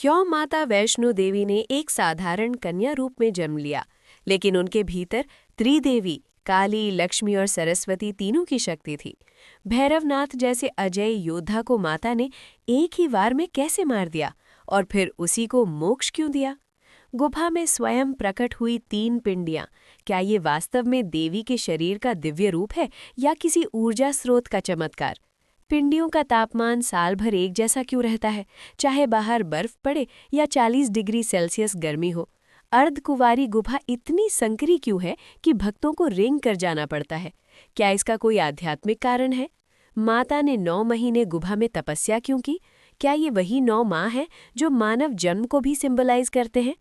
क्यों माता वैष्णो देवी ने एक साधारण कन्या रूप में जन्म लिया, लेकिन उनके भीतर त्रिदेवी काली, लक्ष्मी और सरस्वती तीनों की शक्ति थी। भैरवनाथ जैसे अजय योद्धा को माता ने एक ही वार में कैसे मार दिया और फिर उसी को मोक्ष क्यों दिया? गुफा में स्वयं प्रकट हुई तीन पिंडियां, क्या ये वास्तव में देवी के शरीर का दिव्य रूप है या किसी ऊर्जा स्रोत का चमत्कार? पिंडियों का तापमान साल भर एक जैसा क्यों रहता है, चाहे बाहर बर्फ पड़े या 40 डिग्री सेल्सियस गर्मी हो? अर्धकुंवारी गुफा इतनी संकरी क्यों है कि भक्तों को रेंग कर जाना पड़ता है? क्या इसका कोई आध्यात्मिक कारण है? माता ने 9 महीने गुफा में तपस्या क्यों की? क्या ये वही 9 माह हैं जो मानव जन्म को भी सिंबलाइज करते हैं?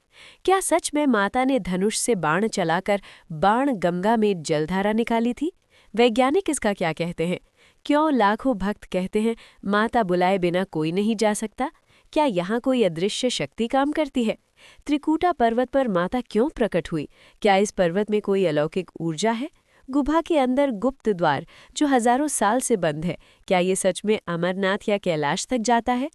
क्या सच में माता ने धनुष से बाण चलाकर बाण गंगा में जलधारा निकाली थी? वैज्ञानिक इसका क्या कहते हैं? क्यों लाखों भक्त कहते हैं माता बुलाए बिना कोई नहीं जा सकता? क्या यहाँ कोई अदृश्य शक्ति काम करती है? त्रिकूटा पर्वत पर माता क्यों प्रकट हुई? क्या इस पर्वत में कोई अलौकिक ऊर्जा है? गुफा के अंदर गुप्त द्वार जो हजारों साल से बंद है, क्या ये सच में अमरनाथ या कैलाश तक जाता है?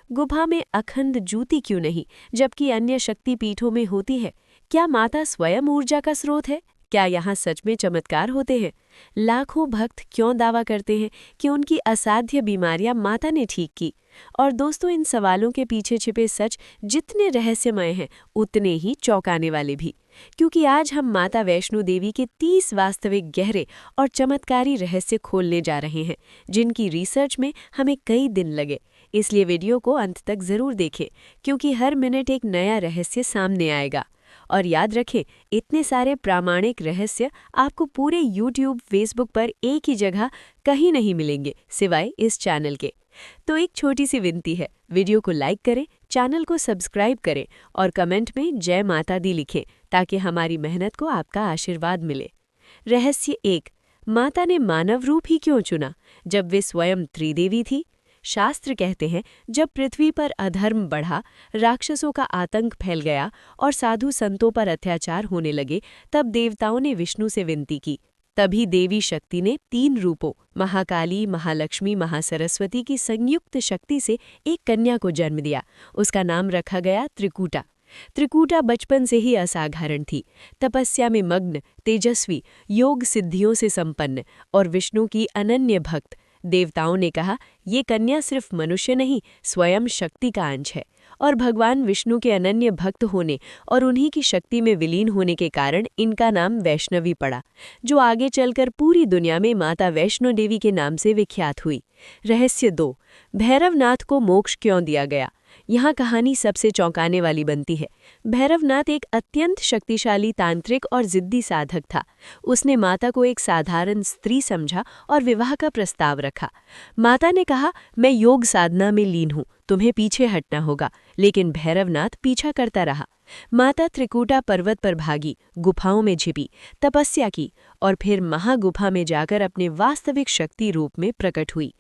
गुफा में अखंड ज्योति क्यों नहीं, जबकि अन्य शक्तिपीठों में होती है? क्या माता स्वयं ऊर्जा का स्रोत है? क्या यहाँ सच में चमत्कार होते हैं? लाखों भक्त क्यों दावा करते हैं कि उनकी असाध्य बीमारियां माता ने ठीक की? और दोस्तों, इन सवालों के पीछे छिपे सच जितने रहस्यमय हैं, उतने ही चौंकाने वाले भी। क्योंकि आज हम माता वैष्णो देवी के 30 वास्तविक गहरे और चमत्कारी रहस्य खोलने जा रहे हैं, जिनकी रिसर्च में हमें कई दिन लगे। इसलिए वीडियो को अंत तक जरूर देखें, क्योंकि हर मिनट एक नया रहस्य सामने आएगा। और याद रखें, इतने सारे प्रामाणिक रहस्य आपको पूरे YouTube, Facebook पर एक ही जगह कहीं नहीं मिलेंगे सिवाय इस चैनल के। तो एक छोटी सी विनती है, वीडियो को लाइक करें, चैनल को सब्सक्राइब करें और कमेंट में जय माता दी लिखें, ताकि हमारी मेहनत को आपका आशीर्वाद मिले। रहस्य 1, माता ने मानव रूप ही क्यों चुना जब वे स्वयं त्रिदेवी थी? शास्त्र कहते हैं, जब पृथ्वी पर अधर्म बढ़ा, राक्षसों का आतंक फैल गया और साधु संतों पर अत्याचार होने लगे, तब देवताओं ने विष्णु से विनती की। तभी देवी शक्ति ने 3 रूपों महाकाली, महालक्ष्मी, महासरस्वती की संयुक्त शक्ति से एक कन्या को जन्म दिया। उसका नाम रखा गया त्रिकूटा। त्रिकूटा बचपन से ही असाधारण थी, तपस्या में मग्न, तेजस्वी, योग सिद्धियों से संपन्न और विष्णु की अनन्य भक्त। देवताओं ने कहा, ये कन्या सिर्फ मनुष्य नहीं, स्वयं शक्ति का अंश है। और भगवान विष्णु के अनन्य भक्त होने और उन्हीं की शक्ति में विलीन होने के कारण इनका नाम वैष्णवी पड़ा, जो आगे चलकर पूरी दुनिया में माता वैष्णो देवी के नाम से विख्यात हुई। रहस्य 2, भैरवनाथ को मोक्ष क्यों दिया गया? यहाँ कहानी सबसे चौंकाने वाली बनती है। भैरवनाथ एक अत्यंत शक्तिशाली तांत्रिक और जिद्दी साधक था। उसने माता को एक साधारण स्त्री समझा और विवाह का प्रस्ताव रखा। माता ने कहा, मैं योग साधना में लीन हूँ, तुम्हें पीछे हटना होगा। लेकिन भैरवनाथ पीछा करता रहा। माता त्रिकूटा पर्वत पर भागी, गुफाओं में छिपी, तपस्या की और फिर महागुफा में जाकर अपने वास्तविक शक्ति रूप में प्रकट हुई।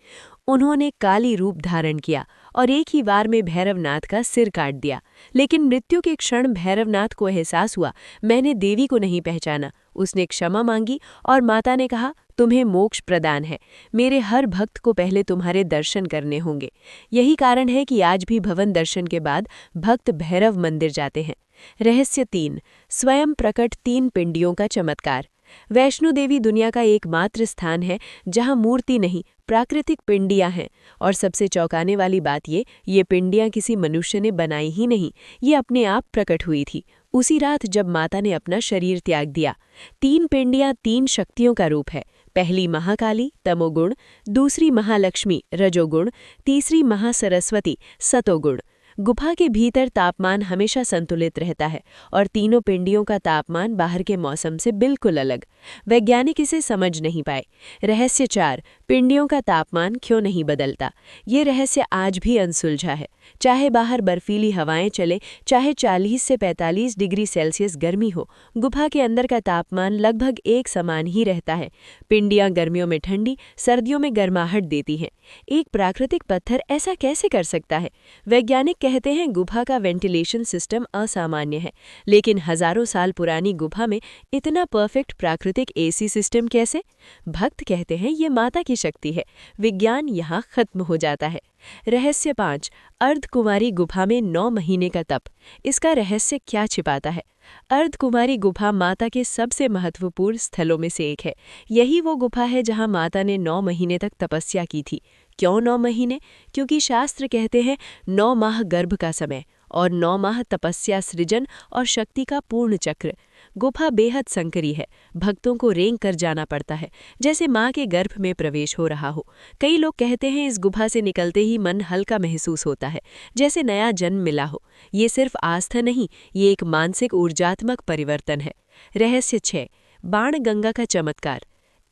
उन्होंने काली रूप धारण किया और एक ही वार में भैरवनाथ का सिर काट दिया। लेकिन मृत्यु के क्षण भैरवनाथ को एहसास हुआ, मैंने देवी को नहीं पहचाना। उसने क्षमा मांगी और माता ने कहा, तुम्हें मोक्ष प्रदान है, मेरे हर भक्त को पहले तुम्हारे दर्शन करने होंगे। यही कारण है कि आज भी भवन दर्शन के बाद भक्त भैरव मंदिर जाते हैं। रहस्य 3, स्वयं प्रकट 3 पिंडियों का चमत्कार। वैष्णो देवी दुनिया का एकमात्र स्थान है जहां मूर्ति नहीं, प्राकृतिक पिंडियां हैं। और सबसे चौंकाने वाली बात ये पिंडियां किसी मनुष्य ने बनाई ही नहीं, ये अपने आप प्रकट हुई थी उसी रात जब माता ने अपना शरीर त्याग दिया। 3 पिंडियां 3 शक्तियों का रूप है। पहली महाकाली तमोगुण, दूसरी महालक्ष्मी रजोगुण, तीसरी महासरस्वती सतोगुण। गुफा के भीतर तापमान हमेशा संतुलित रहता है और तीनों पिंडियों का तापमान बाहर के मौसम से बिल्कुल अलग। वैज्ञानिक इसे समझ नहीं पाए। रहस्य 4, पिंडियों का तापमान क्यों नहीं बदलता? ये रहस्य आज भी अनसुलझा है। चाहे बाहर बर्फीली हवाएं चले, चाहे 40 से 45 डिग्री सेल्सियस गर्मी हो, गुफा के अंदर का तापमान लगभग एक समान ही रहता है। पिंडियां गर्मियों में ठंडी, सर्दियों में गर्माहट देती हैं। एक प्राकृतिक पत्थर ऐसा कैसे कर सकता है? वैज्ञानिक कहते हैं गुफा का वेंटिलेशन सिस्टम असामान्य है, लेकिन हजारों साल पुरानी गुफा में इतना परफेक्ट प्राकृतिक एसी सिस्टम कैसे? भक्त कहते हैं ये माता की शक्ति है। विज्ञान यहाँ खत्म हो जाता है। रहस्य 5। अर्धकुमारी गुफा में 9 महीने का तप। इसका रहस्य क्या छिपाता है? अर्धकुमारी गुफा माता के सबसे महत्वपूर्ण स्थलों में से एक है। यही वो गुफा है जहां माता ने 9 महीने तक तपस्या की थी। क्यों 9 महीने? क्योंकि शास्त्र कहते हैं 9 माह गर्भ का समय और 9 माह तपस्या, सृजन और शक्ति का पूर्ण चक्र। गुफा बेहद संकरी है, भक्तों को रेंग कर जाना पड़ता है, जैसे माँ के गर्भ में प्रवेश हो रहा हो। कई लोग कहते हैं इस गुफा से निकलते ही मन हल्का महसूस होता है, जैसे नया जन्म मिला हो। ये सिर्फ आस्था नहीं, ये एक मानसिक ऊर्जात्मक परिवर्तन है। रहस्य 6। बाण गंगा का चमत्कार।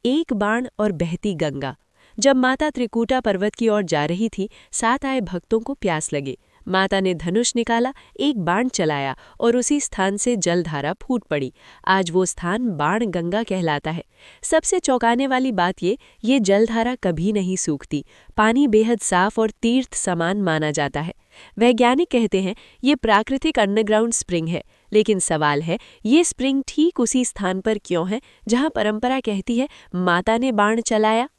एक बाण और बहती गंगा। जब माता त्रिकूटा पर्वत की ओर जा रही थी, साथ आए भक्तों को प्यास लगे। माता ने धनुष निकाला, एक बाण चलाया और उसी स्थान से जलधारा फूट पड़ी। आज वो स्थान बाण गंगा कहलाता है। सबसे चौंकाने वाली बात ये जलधारा कभी नहीं सूखती। पानी बेहद साफ और तीर्थ समान माना जाता है। वैज्ञानिक कहते हैं ये प्राकृतिक अंडरग्राउंड स्प्रिंग है, लेकिन सवाल है ये स्प्रिंग ठीक उसी स्थान पर क्यों है जहां परंपरा कहती है माता ने बाण चलाया।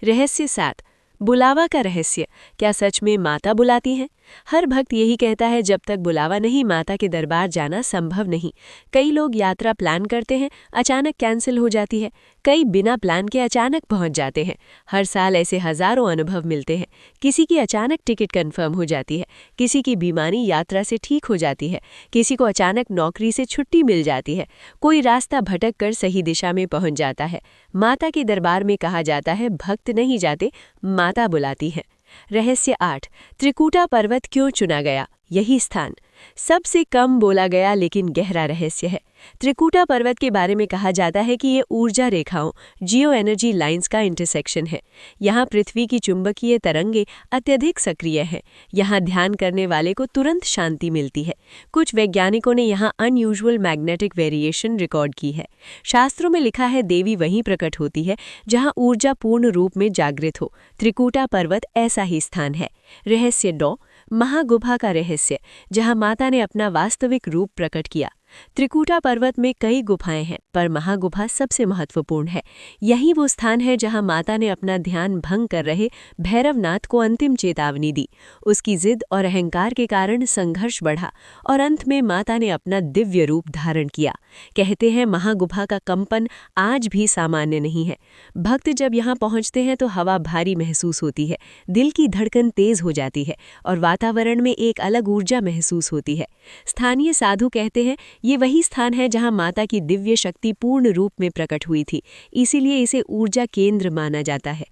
रहस्य 7। बुलावा का रहस्य। क्या सच में माता बुलाती हैं? हर भक्त यही कहता है जब तक बुलावा नहीं, माता के दरबार जाना संभव नहीं। कई लोग यात्रा प्लान करते हैं, अचानक कैंसिल हो जाती है। कई बिना प्लान के अचानक पहुंच जाते हैं। हर साल ऐसे हजारों अनुभव मिलते हैं। किसी की अचानक टिकट कंफर्म हो जाती है, किसी की बीमारी यात्रा से ठीक हो जाती है, किसी को अचानक नौकरी से छुट्टी मिल जाती है, कोई रास्ता भटक कर सही दिशा में पहुंच जाता है। माता के दरबार में कहा जाता है भक्त नहीं जाते, माता बुलाती है। रहस्य 8। त्रिकूटा पर्वत क्यों चुना गया? यही स्थान सबसे कम बोला गया लेकिन गहरा रहस्य है। त्रिकूटा पर्वत के बारे में कहा जाता है कि ये ऊर्जा रेखाओं, जियो एनर्जी लाइंस का इंटरसेक्शन है। यहाँ पृथ्वी की चुंबकीय तरंगे अत्यधिक सक्रिय हैं। यहाँ ध्यान करने वाले को तुरंत शांति मिलती है। कुछ वैज्ञानिकों ने यहाँ अनयूजुअल मैग्नेटिक वेरिएशन रिकॉर्ड की है। शास्त्रों में लिखा है देवी वहीं प्रकट होती है जहाँ ऊर्जा पूर्ण रूप में जागृत हो। त्रिकूटा पर्वत ऐसा ही स्थान है। रहस्य 9। महागुफा का रहस्य, जहां माता ने अपना वास्तविक रूप प्रकट किया। त्रिकूटा पर्वत में कई गुफाएं हैं, पर महागुफा सबसे महत्वपूर्ण है। यही वो स्थान है जहां माता ने अपना ध्यान भंग कर रहे भैरवनाथ को अंतिम चेतावनी दी। उसकी जिद और अहंकार के कारण संघर्ष बढ़ा और अंत में माता ने अपना दिव्य रूप धारण किया। कहते हैं महागुफा का कंपन आज भी सामान्य नहीं है। भक्त जब यहाँ पहुँचते हैं तो हवा भारी महसूस होती है, दिल की धड़कन तेज हो जाती है और वातावरण में एक अलग ऊर्जा महसूस होती है। स्थानीय साधु कहते हैं ये वही स्थान है जहां माता की दिव्य शक्ति पूर्ण रूप में प्रकट हुई थी, इसीलिए इसे ऊर्जा केंद्र माना जाता है।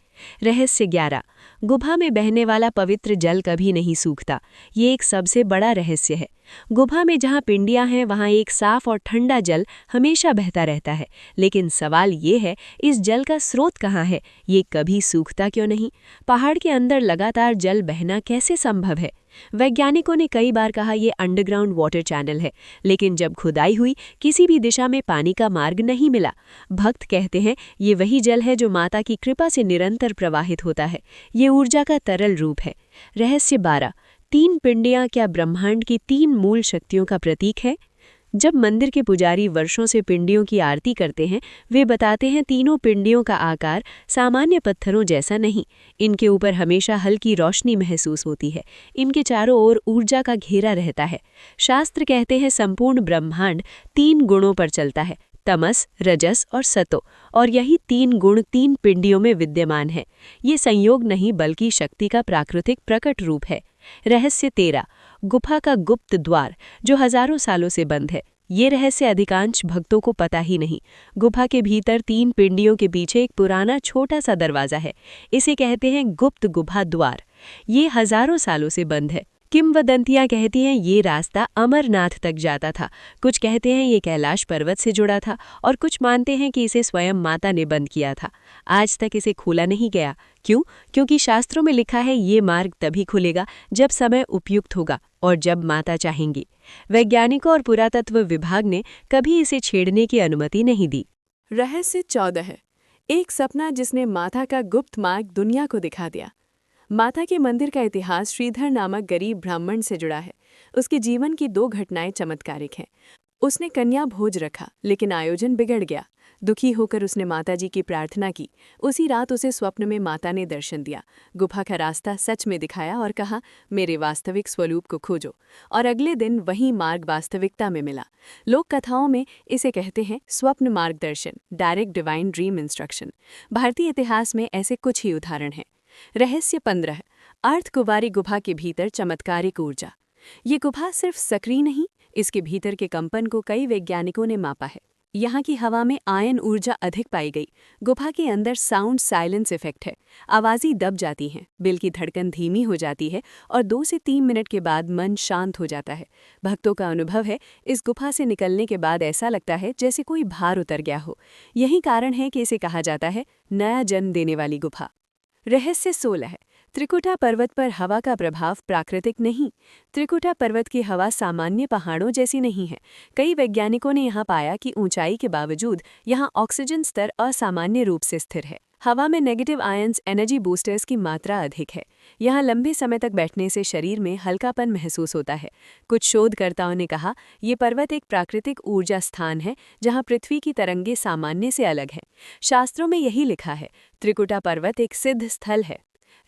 रहस्य 11। गुफा में बहने वाला पवित्र जल कभी नहीं सूखता। ये एक सबसे बड़ा रहस्य है। गुफा में जहाँ पिंडियाँ हैं वहाँ एक साफ और ठंडा जल हमेशा बहता रहता है, लेकिन सवाल ये है इस जल का स्रोत कहाँ है? ये कभी सूखता क्यों नहीं? पहाड़ के अंदर लगातार जल बहना कैसे संभव है? वैज्ञानिकों ने कई बार कहा ये अंडरग्राउंड वाटर चैनल है, लेकिन जब खुदाई हुई किसी भी दिशा में पानी का मार्ग नहीं मिला। भक्त कहते हैं ये वही जल है जो माता की कृपा से निरंतर प्रवाहित होता है। ये ऊर्जा का तरल रूप है। रहस्य 12। 3 पिंडियाँ क्या ब्रह्मांड की 3 मूल शक्तियों का प्रतीक है? जब मंदिर के पुजारी वर्षों से पिंडियों की आरती करते हैं, वे बताते हैं तीनों पिंडियों का आकार सामान्य पत्थरों जैसा नहीं। इनके ऊपर हमेशा हल्की रोशनी महसूस होती है। इनके चारों ओर ऊर्जा का घेरा रहता है। शास्त्र कहते हैं संपूर्ण ब्रह्मांड 3 गुणों पर चलता है, तमस, रजस और सतो, और यही 3 गुण 3 पिंडियों में विद्यमान है। ये संयोग नहीं बल्कि शक्ति का प्राकृतिक प्रकट रूप है। रहस्य 13। गुफा का गुप्त द्वार जो हजारों सालों से बंद है। ये रहस्य अधिकांश भक्तों को पता ही नहीं। गुफा के भीतर 3 पिंडियों के पीछे एक पुराना छोटा सा दरवाजा है। इसे कहते हैं गुप्त गुफा द्वार। ये हजारों सालों से बंद है। किंवदंतियां कहती हैं ये रास्ता अमरनाथ तक जाता था। कुछ कहते हैं ये कैलाश पर्वत से जुड़ा था और कुछ मानते हैं कि इसे स्वयं माता ने बंद किया था। आज तक इसे खोला नहीं गया। क्यों? क्योंकि शास्त्रों में लिखा है ये मार्ग तभी खुलेगा जब समय उपयुक्त होगा और जब माता चाहेंगी। वैज्ञानिकों और पुरातत्व विभाग ने कभी इसे छेड़ने की अनुमति नहीं दी। रहस्य 14। एक सपना जिसने माता का गुप्त मार्ग दुनिया को दिखा दिया। माता के मंदिर का इतिहास श्रीधर नामक गरीब ब्राह्मण से जुड़ा है। उसके जीवन की 2 घटनाएं चमत्कारिक हैं। उसने कन्या भोज रखा, लेकिन आयोजन बिगड़ गया। दुखी होकर उसने माताजी की प्रार्थना की। उसी रात उसे स्वप्न में माता ने दर्शन दिया, गुफा का रास्ता सच में दिखाया और कहा, मेरे वास्तविक स्वरूप को खोजो। और अगले दिन वही मार्ग वास्तविकता में मिला। लोक कथाओं में इसे कहते हैं स्वप्न मार्गदर्शन, डायरेक्ट डिवाइन ड्रीम इंस्ट्रक्शन। भारतीय इतिहास में ऐसे कुछ ही उदाहरण हैं। रहस्य 15, अर्धकुंवारी गुफा के भीतर चमत्कारिक ऊर्जा। ये गुफा सिर्फ सक्रिय नहीं, इसके भीतर के कंपन को कई वैज्ञानिकों ने मापा है। यहाँ की हवा में आयन ऊर्जा अधिक पाई गई। गुफा के अंदर साउंड साइलेंस इफेक्ट है, आवाज़ें दब जाती हैं, दिल की धड़कन धीमी हो जाती है और 2 से 3 मिनट के बाद मन शांत हो जाता है। भक्तों का अनुभव है, इस गुफा से निकलने के बाद ऐसा लगता है जैसे कोई भार उतर गया हो। यही कारण है कि इसे कहा जाता है नया जन्म देने वाली गुफा। रहस्य 16 है, त्रिकुटा पर्वत पर हवा का प्रभाव प्राकृतिक नहीं। त्रिकुटा पर्वत की हवा सामान्य पहाड़ों जैसी नहीं है। कई वैज्ञानिकों ने यहाँ पाया कि ऊंचाई के बावजूद यहाँ ऑक्सीजन स्तर असामान्य रूप से स्थिर है। हवा में नेगेटिव आयंस एनर्जी बूस्टर्स की मात्रा अधिक है। यहाँ लंबे समय तक बैठने से शरीर में हल्कापन महसूस होता है। कुछ शोधकर्ताओं ने कहा, ये पर्वत एक प्राकृतिक ऊर्जा स्थान है जहाँ पृथ्वी की तरंगें सामान्य से अलग हैं। शास्त्रों में यही लिखा है, त्रिकुटा पर्वत एक सिद्ध स्थल है।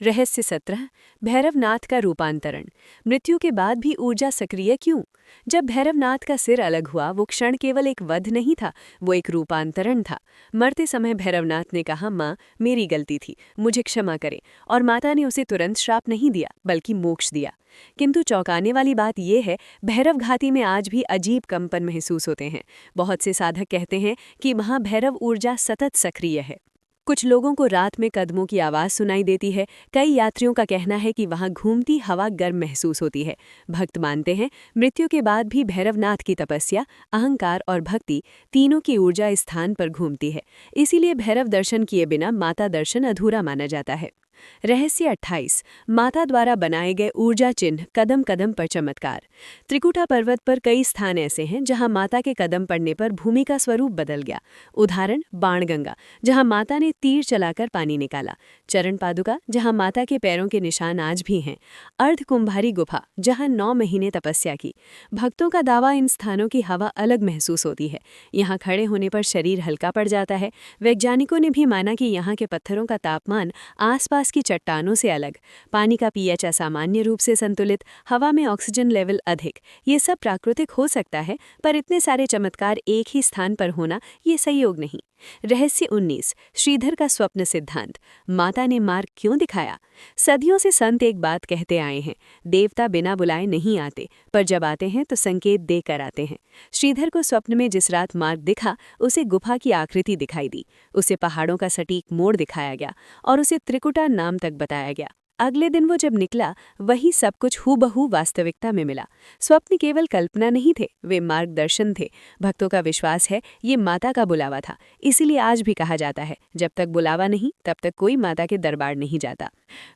रहस्य 17, भैरवनाथ का रूपांतरण। मृत्यु के बाद भी ऊर्जा सक्रिय क्यों? जब भैरवनाथ का सिर अलग हुआ, वो क्षण केवल एक वध नहीं था, वो एक रूपांतरण था। मरते समय भैरवनाथ ने कहा, माँ, मेरी गलती थी, मुझे क्षमा करें। और माता ने उसे तुरंत श्राप नहीं दिया, बल्कि मोक्ष दिया। किंतु चौंकाने वाली बात यह है, भैरव घाटी में आज भी अजीब कंपन महसूस होते हैं। बहुत से साधक कहते हैं कि वहाँ भैरव ऊर्जा सतत सक्रिय है। कुछ लोगों को रात में कदमों की आवाज़ सुनाई देती है। कई यात्रियों का कहना है कि वहाँ घूमती हवा गर्म महसूस होती है। भक्त मानते हैं, मृत्यु के बाद भी भैरवनाथ की तपस्या, अहंकार और भक्ति तीनों की ऊर्जा इस स्थान पर घूमती है। इसीलिए भैरव दर्शन किए बिना माता दर्शन अधूरा माना जाता है। रहस्य 28, माता द्वारा बनाए गए ऊर्जा चिन्ह कदम कदम पर चमत्कार। त्रिकुटा पर्वत पर कई स्थान ऐसे हैं जहां माता के कदम पड़ने पर भूमि का स्वरूप बदल गया। उदाहरण, बाणगंगा, जहां माता ने तीर चलाकर पानी निकाला। चरण पादुका, जहां माता के पैरों के निशान आज भी हैं। अर्धकुंभारी गुफा, जहां 9 महीने तपस्या की। भक्तों का दावा, इन स्थानों की हवा अलग महसूस होती है। यहाँ खड़े होने पर शरीर हल्का पड़ जाता है। वैज्ञानिकों ने भी माना कि यहाँ के पत्थरों का तापमान आसपास की चट्टानों से अलग, पानी का पीएच असामान्य रूप से संतुलित, हवा में ऑक्सीजन लेवल अधिक। ये सब प्राकृतिक हो सकता है, पर इतने सारे चमत्कार एक ही स्थान पर होना, ये संयोग नहीं। रहस्य 19, श्रीधर का स्वप्न सिद्धांत। माता ने मार्ग क्यों दिखाया? सदियों से संत एक बात कहते आए हैं, देवता बिना बुलाए नहीं आते, पर जब आते हैं तो संकेत देकर आते हैं। श्रीधर को स्वप्न में जिस रात मार्ग दिखा, उसे गुफा की आकृति दिखाई दी, उसे पहाड़ों का सटीक मोड़ दिखाया गया और उसे त्रिकुटा नाम तक बताया गया। अगले दिन वो जब निकला, वही सब कुछ हूबहू वास्तविकता में मिला। स्वप्न केवल कल्पना नहीं थे, वे मार्गदर्शन थे। भक्तों का विश्वास है, ये माता का बुलावा था। इसीलिए आज भी कहा जाता है, जब तक बुलावा नहीं, तब तक कोई माता के दरबार नहीं जाता।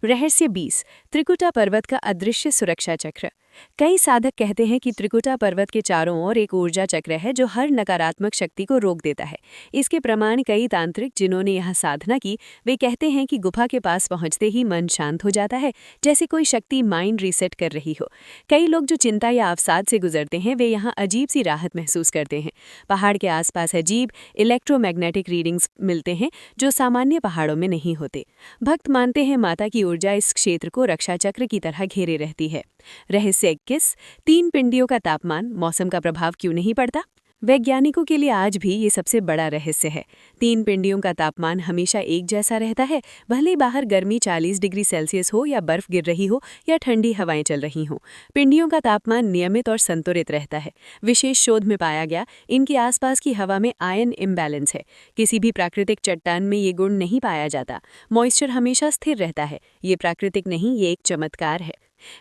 रहस्य 20, त्रिकुटा पर्वत का अदृश्य सुरक्षा चक्र। कई साधक कहते हैं कि त्रिकुटा पर्वत के चारों ओर एक ऊर्जा चक्र है जो हर नकारात्मक शक्ति को रोक देता है। इसके प्रमाण कई तांत्रिक जिन्होंने यहाँ साधना की, वे कहते हैं कि गुफा के पास पहुँचते ही मन शांत हो जाता है, जैसे कोई शक्ति माइंड रीसेट कर रही हो। कई लोग जो चिंता या अवसाद से गुजरते हैं, वे यहाँ अजीब सी राहत महसूस करते हैं। पहाड़ के आसपास अजीब इलेक्ट्रोमैग्नेटिक रीडिंग्स मिलते हैं जो सामान्य पहाड़ों में नहीं होते। भक्त मानते हैं, माता की ऊर्जा इस क्षेत्र को रक्षा चक्र की तरह घेरे रहती है। रहस्य 21, 3 पिंडियों का तापमान, मौसम का प्रभाव क्यों नहीं पड़ता? वैज्ञानिकों के लिए आज भी ये सबसे बड़ा रहस्य है। 3 पिंडियों का तापमान हमेशा एक जैसा रहता है, भले बाहर गर्मी 40 डिग्री सेल्सियस हो या बर्फ गिर रही हो या ठंडी हवाएं चल रही हों। पिंडियों का तापमान नियमित और संतुलित रहता है। विशेष शोध में पाया गया, इनके आसपास की हवा में आयन इम्बैलेंस है। किसी भी प्राकृतिक चट्टान में ये गुण नहीं पाया जाता। मॉइस्चर हमेशा स्थिर रहता है। ये प्राकृतिक नहीं, ये एक चमत्कार है।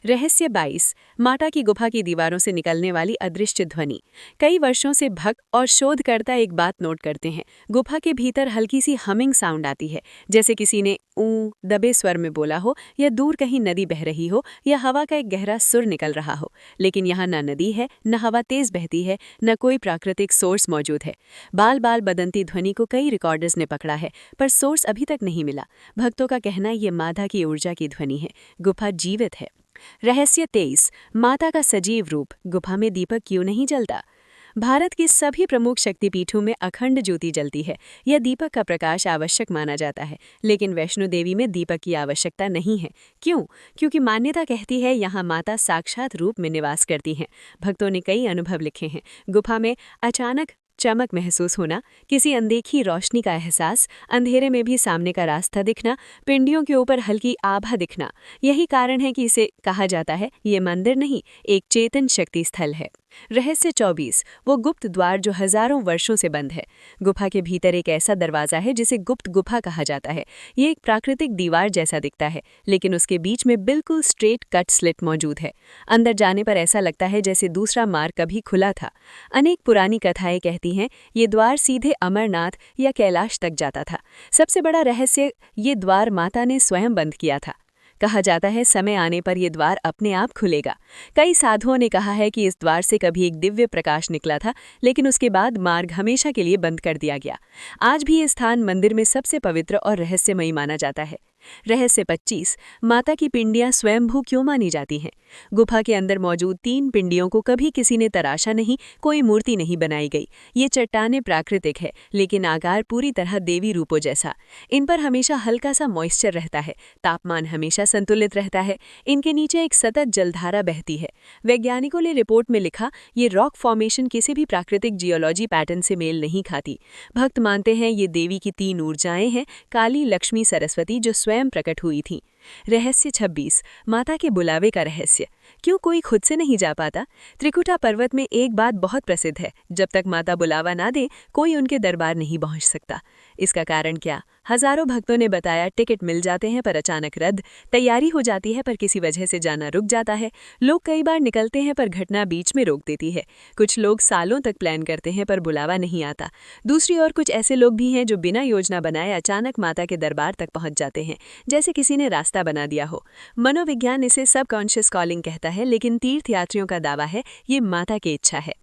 रहस्य 22, माता की गुफा की दीवारों से निकलने वाली अदृश्य ध्वनि। कई वर्षों से भक्त और शोधकर्ता एक बात नोट करते हैं, गुफा के भीतर हल्की सी हमिंग साउंड आती है, जैसे किसी ने ऊ दबे स्वर में बोला हो, या दूर कहीं नदी बह रही हो, या हवा का एक गहरा सुर निकल रहा हो। लेकिन यहाँ न नदी है, न हवा तेज बहती है, न कोई प्राकृतिक सोर्स मौजूद है। बाल बाल बदंती ध्वनि को कई रिकॉर्डर्स ने पकड़ा है, पर सोर्स अभी तक नहीं मिला। भक्तों का कहना, ये माता की ऊर्जा की ध्वनि है। गुफा जीवित है। रहस्य 23, माता का सजीव रूप, गुफा में दीपक क्यों नहीं जलता? भारत की सभी प्रमुख शक्तिपीठों में अखंड ज्योति जलती है। यह दीपक का प्रकाश आवश्यक माना जाता है, लेकिन वैष्णो देवी में दीपक की आवश्यकता नहीं है। क्यों? क्योंकि मान्यता कहती है यहाँ माता साक्षात रूप में निवास करती हैं। भक्तों ने कई अनुभव लिखे हैं। गुफा में अचानक चमक महसूस होना, किसी अनदेखी रोशनी का एहसास, अंधेरे में भी सामने का रास्ता दिखना, पिंडियों के ऊपर हल्की आभा दिखना। यही कारण है कि इसे कहा जाता है ये मंदिर नहीं, एक चेतन शक्ति स्थल है। रहस्य 24, वो गुप्त द्वार जो हजारों वर्षों से बंद है। गुफा के भीतर एक ऐसा दरवाजा है जिसे गुप्त गुफा कहा जाता है। ये एक प्राकृतिक दीवार जैसा दिखता है, लेकिन उसके बीच में बिल्कुल स्ट्रेट कट स्लिट मौजूद है। अंदर जाने पर ऐसा लगता है जैसे दूसरा मार्ग कभी खुला था। अनेक पुरानी कथाएं कहती हैं ये द्वार सीधे अमरनाथ या कैलाश तक जाता था। सबसे बड़ा रहस्य, ये द्वार माता ने स्वयं बंद किया था। कहा जाता है समय आने पर यह द्वार अपने आप खुलेगा। कई साधुओं ने कहा है कि इस द्वार से कभी एक दिव्य प्रकाश निकला था, लेकिन उसके बाद मार्ग हमेशा के लिए बंद कर दिया गया। आज भी ये स्थान मंदिर में सबसे पवित्र और रहस्यमयी माना जाता है। रहस्य 25, माता की पिंडियां स्वयंभू क्यों मानी जाती हैं? गुफा के अंदर मौजूद 3 पिंडियों को कभी किसी ने तराशा नहीं, कोई मूर्ति नहीं बनाई गई। ये चट्टानें प्राकृतिक है, लेकिन आकार पूरी तरह देवी रूपों जैसा। इन पर हमेशा हल्का सा मॉइस्चर रहता है, तापमान हमेशा संतुलित रहता है। इनके नीचे एक सतत जलधारा बहती है। वैज्ञानिकों ने रिपोर्ट में लिखा, ये रॉक फॉर्मेशन किसी भी प्राकृतिक जियोलॉजी पैटर्न से मेल नहीं खाती। भक्त मानते हैं ये देवी की 3 ऊर्जाएं हैं, काली, लक्ष्मी, सरस्वती, जो स्वयं प्रकट हुई थी। रहस्य 26, माता के बुलावे का रहस्य। क्यों कोई खुद से नहीं जा पाता? त्रिकुटा पर्वत में एक बात बहुत प्रसिद्ध है, जब तक माता बुलावा ना दे कोई उनके दरबार नहीं पहुंच सकता। इसका कारण क्या? हजारों भक्तों ने बताया टिकट मिल जाते हैं पर अचानक रद्द, तैयारी हो जाती है पर किसी वजह से जाना रुक जाता है। लोग कई बार निकलते हैं पर घटना बीच में रोक देती है। कुछ लोग सालों तक प्लान करते हैं पर बुलावा नहीं आता। दूसरी ओर कुछ ऐसे लोग भी हैं जो बिना योजना बनाए अचानक माता के दरबार तक पहुंच जाते हैं, जैसे किसी ने रास्ता बना दिया हो। मनोविज्ञान इसे सबकॉन्शियस कॉलिंग कहता है, लेकिन तीर्थयात्रियों का दावा है ये माता की इच्छा है।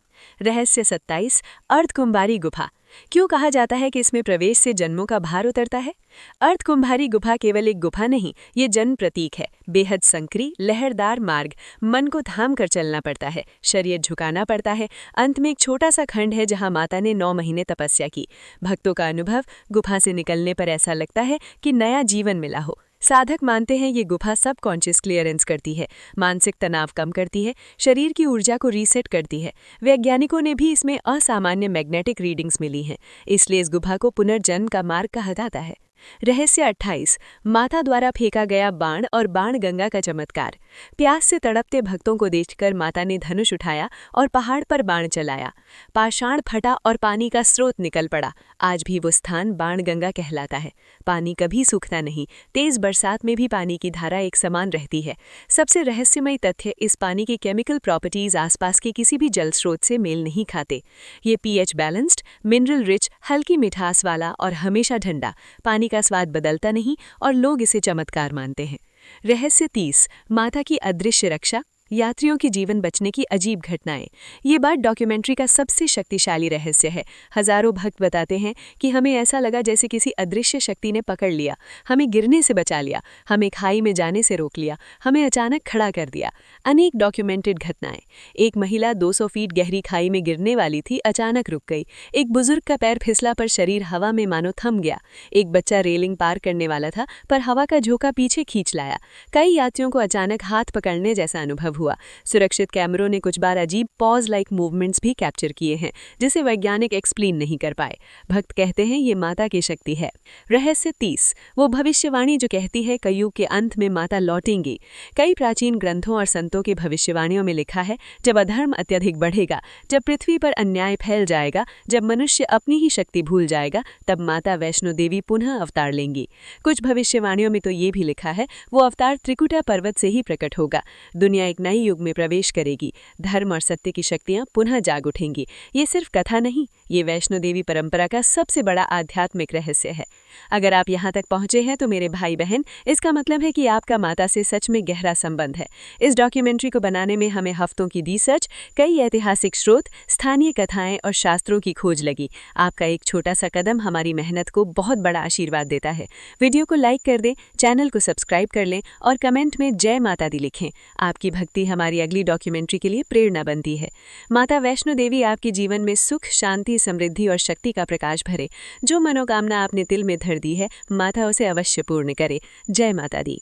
रहस्य 27, अर्धकुंभारी गुफा। क्यों कहा जाता है कि इसमें प्रवेश से जन्मों का भार उतरता है? अर्धकुंभारी गुफा केवल एक गुफा नहीं, ये जन्म प्रतीक है। बेहद संकरी, लहरदार मार्ग, मन को थाम कर चलना पड़ता है, शरीर झुकाना पड़ता है। अंत में एक छोटा सा खंड है जहां माता ने 9 महीने तपस्या की। भक्तों का अनुभव, गुफा से निकलने पर ऐसा लगता है कि नया जीवन मिला हो। साधक मानते हैं ये गुफा सबकॉन्शियस क्लियरेंस करती है, मानसिक तनाव कम करती है, शरीर की ऊर्जा को रीसेट करती है। वैज्ञानिकों ने भी इसमें असामान्य मैग्नेटिक रीडिंग्स मिली हैं, इसलिए इस गुफा को पुनर्जन्म का मार्ग कहा जाता है। रहस्य 28, माता द्वारा फेंका गया बाण और बाण गंगा का चमत्कार। प्यास से तड़पते भक्तों को देखकर माता ने धनुष उठाया और पहाड़ पर बाण चलाया। पाषाण फटा और पानी का स्रोत निकल पड़ा। आज भी वो स्थान बाण गंगा कहलाता है। पानी कभी सूखता नहीं, तेज बरसात में भी पानी की धारा एक समान रहती है। सबसे रहस्यमय तथ्य, इस पानी की केमिकल प्रॉपर्टीज आसपास के किसी भी जल स्रोत से मेल नहीं खाते। ये पीएच बैलेंस्ड, मिनरल रिच, हल्की मिठास वाला और हमेशा ठंडा। पानी का स्वाद बदलता नहीं और लोग इसे चमत्कार मानते हैं। रहस्य 30, माता की अदृश्य रक्षा, यात्रियों की जीवन बचने की अजीब घटनाएं। ये बात डॉक्यूमेंट्री का सबसे शक्तिशाली रहस्य है। हजारों भक्त बताते हैं कि हमें ऐसा लगा जैसे किसी अदृश्य शक्ति ने पकड़ लिया, हमें गिरने से बचा लिया, हमें खाई में जाने से रोक लिया, हमें अचानक खड़ा कर दिया। अनेक डॉक्यूमेंटेड घटनाएं। एक महिला 200 फीट गहरी खाई में गिरने वाली थी, अचानक रुक गई। एक बुजुर्ग का पैर फिसला पर शरीर हवा में मानो थम गया। एक बच्चा रेलिंग पार करने वाला था पर हवा का झोंका पीछे खींच लाया। कई यात्रियों को अचानक हाथ पकड़ने जैसा अनुभव हुआ। सुरक्षित कैमरों ने कुछ बार अजीब पॉज लाइक मूवमेंट्स भी कैप्चर किए हैं, जिसे वैज्ञानिक एक्सप्लेन नहीं कर पाए। भक्त कहते हैं ये माता की शक्ति है। रहस्य 30, वो भविष्यवाणी जो कहती है कलयुग के अंत में माता लौटेंगी। कई प्राचीन ग्रंथों और संतों की भविष्यवाणियों में लिखा है जब अधर्म अत्यधिक बढ़ेगा, जब पृथ्वी पर अन्याय फैल जाएगा, जब मनुष्य अपनी ही शक्ति भूल जाएगा, तब माता वैष्णो देवी पुनः अवतार लेंगी। कुछ भविष्यवाणियों में तो ये भी लिखा है वो अवतार त्रिकुटा पर्वत से ही प्रकट होगा। दुनिया एक नई युग में प्रवेश करेगी, धर्म और सत्य की शक्तियां पुनः जाग उठेंगी। ये सिर्फ कथा नहीं, ये वैष्णो देवी परंपरा का सबसे बड़ा आध्यात्मिक रहस्य है। अगर आप यहाँ तक पहुंचे हैं तो मेरे भाई बहन, इसका मतलब है कि आपका माता से सच में गहरा संबंध है। इस डॉक्यूमेंट्री को बनाने में हमें हफ्तों की रिसर्च, कई ऐतिहासिक स्रोत, स्थानीय कथाएं और शास्त्रों की खोज लगी। आपका एक छोटा सा कदम हमारी मेहनत को बहुत बड़ा आशीर्वाद देता है। वीडियो को लाइक कर दें, चैनल को सब्सक्राइब कर लें और कमेंट में जय माता दी लिखें। आपकी भक्ति भक्ति हमारी अगली डॉक्यूमेंट्री के लिए प्रेरणा बनती है। माता वैष्णो देवी आपके जीवन में सुख, शांति, समृद्धि और शक्ति का प्रकाश भरे। जो मनोकामना आपने दिल में धर दी है, माता उसे अवश्य पूर्ण करे। जय माता दी।